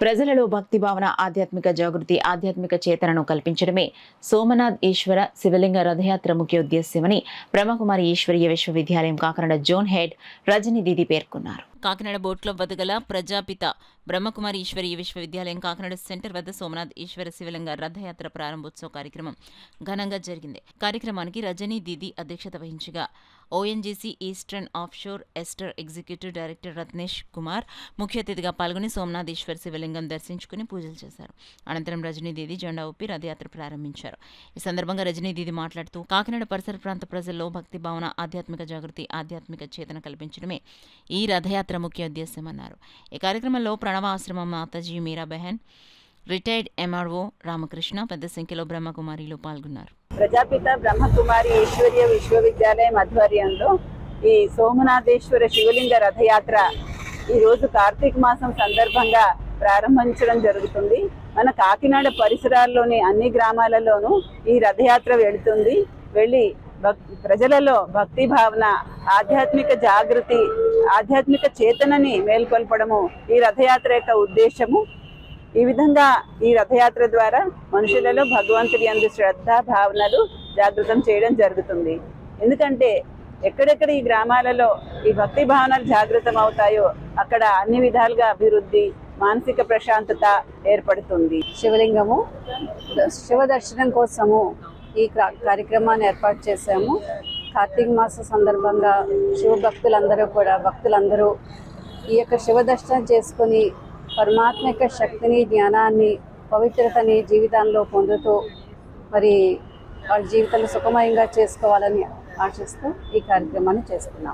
ప్రజలలో భక్తి భావన, ఆధ్యాత్మిక జాగృతి, ఆధ్యాత్మిక చేతనను కల్పించడమే సోమనాథ్ ఈశ్వర శివలింగ రథయాత్ర ముఖ్య ఉద్దేశ్యమని బ్రహ్మకుమారి ఈశ్వరీయ విశ్వవిద్యాలయం కాకినాడ జోన్ హెడ్ రజనీ దీది పేర్కొన్నారు. కాకినాడ బోట్ క్లబ్ వద్ద గల ప్రజాపిత బ్రహ్మకుమారి ఈశ్వరీయ విశ్వవిద్యాలయం కాకినాడ సెంటర్ వద్ద సోమనాథ్ ఈశ్వర శివలింగ రథయాత్ర ప్రారంభోత్సవ కార్యక్రమం ఘనంగా జరిగింది. కార్యక్రమానికి రజనీ దీది అధ్యక్షత వహించగా ONGC eastern offshore asset executive director Ratnesh Kumar ముఖ్య అతిథిగా పాల్గొని సోమనాథ్ ఈశ్వర శివలింగం దర్శించుకుని పూజలు చేశారు. అనంతరం రజనీ దీది జెండా ఊపి రథయాత్ర ప్రారంభించారు. ఈ సందర్భంగా రజనీ దీది మాట్లాడుతూ కాకినాడ పరిసర ప్రాంత ప్రజల్లో భక్తి భావన, ఆధ్యాత్మిక జాగృతి, ఆధ్యాత్మిక చేతన కల్పించడమే ఈ రథయాత్ర ముఖ్య ఉద్దేశమన్నారు. ఈ కార్యక్రమంలో ప్రణవ ఆశ్రమం మాతాజీ మీరా బెహన్, రిటైర్డ్ ఎంఆర్ఓ రామకృష్ణ, పెద్ద సంఖ్యలో బ్రహ్మకుమారిలు పాల్గొన్నారు. ప్రజాపిత బ్రహ్మకుమారి ఈశ్వరీయ విశ్వవిద్యాలయం ఆధ్వర్యంలో ఈ సోమనాథేశ్వర శివలింగ రథయాత్ర ఈ రోజు కార్తీక మాసం సందర్భంగా ప్రారంభించడం జరుగుతుంది. మన కాకినాడ పరిసరాల్లోని అన్ని గ్రామాలలోనూ ఈ రథయాత్ర వెళ్ళి ప్రజలలో భక్తి భావన, ఆధ్యాత్మిక జాగృతి, ఆధ్యాత్మిక చేతనని మేల్కొల్పడము ఈ రథయాత్ర యొక్క ఉద్దేశము. ఈ విధంగా ఈ రథయాత్ర ద్వారా మనుషులలో భగవంతుడి యందు శ్రద్ధ భావనలు జాగృతం చేయడం జరుగుతుంది. ఎందుకంటే ఎక్కడెక్కడ ఈ గ్రామాలలో ఈ భక్తి భావనలు జాగృతం అవుతాయో అక్కడ అన్ని విధాలుగా అభివృద్ధి, మానసిక ప్రశాంతత ఏర్పడుతుంది. శివలింగము శివ దర్శనం కోసము ఈ కార్యక్రమాన్ని ఏర్పాటు చేశాము. కార్తీక మాస సందర్భంగా శివ భక్తులందరూ ఈ యొక్క శివ దర్శనం చేసుకొని పరమాత్మ యొక్క శక్తిని, జ్ఞానాన్ని, పవిత్రతని జీవితంలో పొందుతూ మరి వాళ్ళ జీవితాలు సుఖమయంగా చేసుకోవాలని ఆశిస్తూ ఈ కార్యక్రమాన్ని చేసుకున్నాం.